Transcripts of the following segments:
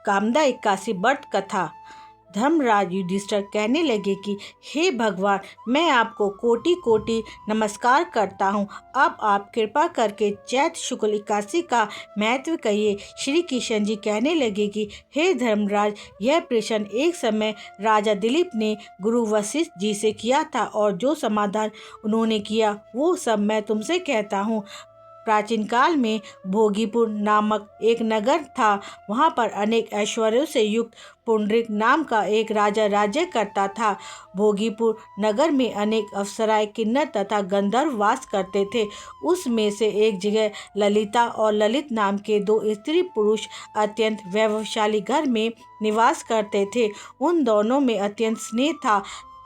कामदा 81 व्रत कथा। धर्मराज युधिष्ठिर कहने लगे कि हे भगवान, मैं आपको कोटि कोटि नमस्कार करता हूँ। अब आप कृपा करके चैत्र शुक्ल 81 का महत्व कहिए। श्री किशन जी कहने लगे कि हे धर्मराज, यह प्रश्न एक समय राजा दिलीप ने गुरु वशिष्ठ जी से किया था और जो समाधान उन्होंने किया वो सब मैं तुमसे कहता हूँ। प्राचीन काल में भोगीपुर नामक एक नगर था। वहाँ पर अनेक ऐश्वर्यों से युक्त पुंडरीक नाम का एक राजा राज्य करता था। भोगीपुर नगर में अनेक अप्सराएं, किन्नर तथा गंधर्व वास करते थे। उसमें से एक जगह ललिता और ललित नाम के दो स्त्री पुरुष अत्यंत वैभवशाली घर में निवास करते थे। उन दोनों में अत्यंत स्नेह था,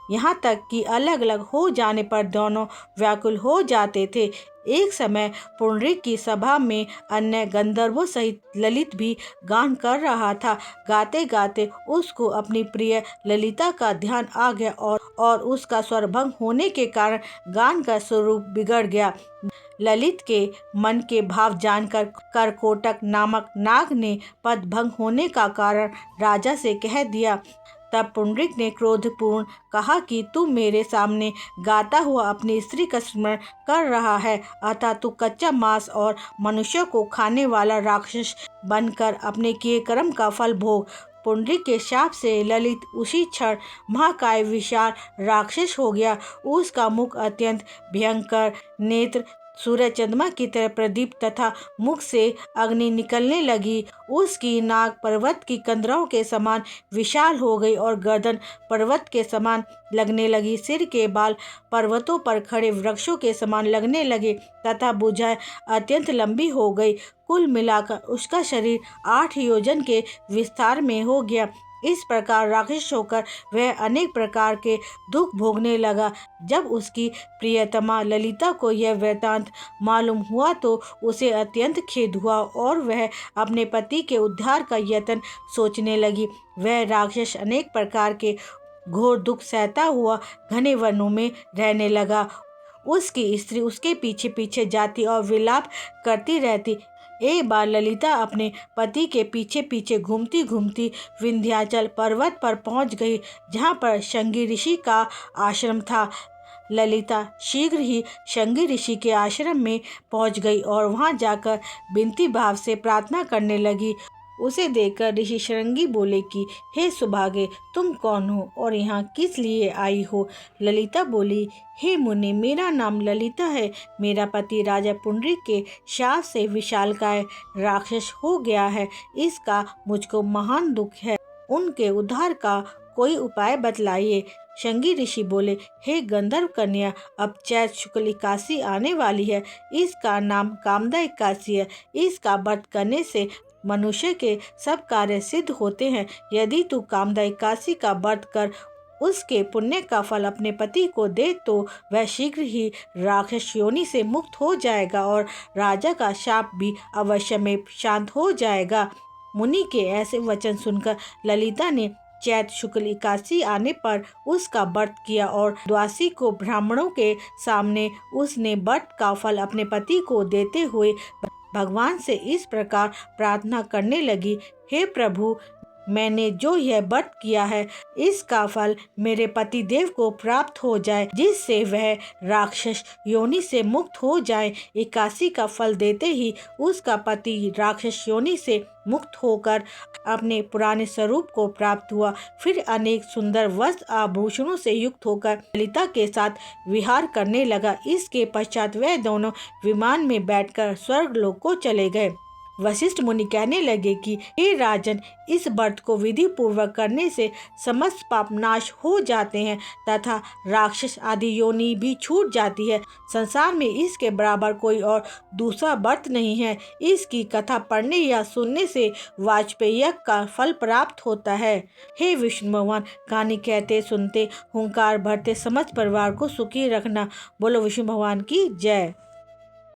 यहाँ तक कि अलग अलग हो जाने पर दोनों व्याकुल हो जाते थे। एक समय पुंडरीक की सभा में अन्य गंधर्वों सहित ललित भी गान कर रहा था। गाते गाते उसको अपनी प्रिय ललिता का ध्यान आ गया और उसका स्वर भंग होने के कारण गान का स्वरूप बिगड़ गया। ललित के मन के भाव जानकर करकोटक नामक नाग ने पद भंग होने का कारण राजा से कह दिया। तब पुंडरीक ने क्रोधपूर्ण कहा कि तू मेरे सामने गाता हुआ अपनी स्त्री का स्मरण कर रहा है, अतः तू कच्चा मांस और मनुष्यों को खाने वाला राक्षस बनकर अपने किए कर्म का फल भोग। पुंडरीक के शाप से ललित उसी क्षण महाकाय विशाल राक्षस हो गया। उसका मुख अत्यंत भयंकर, नेत्र सूर्य चंद्रमा की तरह प्रदीप तथा मुख से अग्नि निकलने लगी। उसकी नाक पर्वत की कंदरों के समान विशाल हो गई और गर्दन पर्वत के समान लगने लगी। सिर के बाल पर्वतों पर खड़े वृक्षों के समान लगने लगे तथा भुजाएं अत्यंत लंबी हो गई। कुल मिलाकर उसका शरीर 8 योजन के विस्तार में हो गया। इस प्रकार राक्षस होकर वह अनेक प्रकार के दुख भोगने लगा। जब उसकी प्रियतमा ललिता को यह वृतांत मालूम हुआ तो उसे अत्यंत खेद हुआ और वह अपने पति के उद्धार का यत्न सोचने लगी। वह राक्षस अनेक प्रकार के घोर दुख सहता हुआ घने वनों में रहने लगा। उसकी स्त्री उसके पीछे पीछे जाती और विलाप करती रहती। एक बार ललिता अपने पति के पीछे पीछे घूमती घूमती विंध्याचल पर्वत पर पहुंच गई, जहां पर शंगी ऋषि का आश्रम था। ललिता शीघ्र ही शंगी ऋषि के आश्रम में पहुंच गई और वहां जाकर विनती भाव से प्रार्थना करने लगी। उसे देखकर ऋषि शृंगी बोले कि हे सुभागे, तुम कौन हो और यहाँ किस लिए आई हो? ललिता बोली, हे मुनि, मेरा नाम ललिता है। मेरा पति राजा पुंडरीक के शाप से विशालकाय राक्षस हो गया है। इसका मुझको महान दुख है। उनके उद्धार का कोई उपाय बतलाइए। शंगी ऋषि बोले, हे गंधर्व कन्या, अब चैत्र शुक्ल 81 आने वाली है। इसका नाम कामदा 81 है। इसका व्रत करने से मनुष्य के सब कार्य सिद्ध होते हैं। यदि तू कामदा 81 का व्रत कर उसके पुण्य का फल अपने पति को दे तो वह शीघ्र ही राक्षस योनि से मुक्त हो जाएगा और राजा का शाप भी अवश्य में शांत हो जाएगा। मुनि के ऐसे वचन सुनकर ललिता ने चैत्र शुक्ल 81 आने पर उसका व्रत किया और द्वादशी को ब्राह्मणों के सामने उसने व्रत का फल अपने पति को देते हुए भगवान से इस प्रकार प्रार्थना करने लगी, हे प्रभु, मैंने जो यह व्रत किया है इसका फल मेरे पति देव को प्राप्त हो जाए, जिससे वह राक्षस योनि से मुक्त हो जाए। 81 का फल देते ही उसका पति राक्षस योनि से मुक्त होकर अपने पुराने स्वरूप को प्राप्त हुआ। फिर अनेक सुंदर वस्त्र आभूषणों से युक्त होकर ललिता के साथ विहार करने लगा। इसके पश्चात वह दोनों विमान में बैठकर स्वर्गलोक को चले गए। वशिष्ठ मुनि कहने लगे कि हे राजन, इस व्रत को विधि पूर्वक करने से समस्त पाप नाश हो जाते हैं तथा राक्षस आदि योनि भी छूट जाती है। संसार में इसके बराबर कोई और दूसरा व्रत नहीं है। इसकी कथा पढ़ने या सुनने से वाजपेयी यज्ञ का फल प्राप्त होता है। हे विष्णु भगवान, कहानी कहते सुनते हुंकार भरते समस्त परिवार को सुखी रखना। बोलो विष्णु भगवान की जय।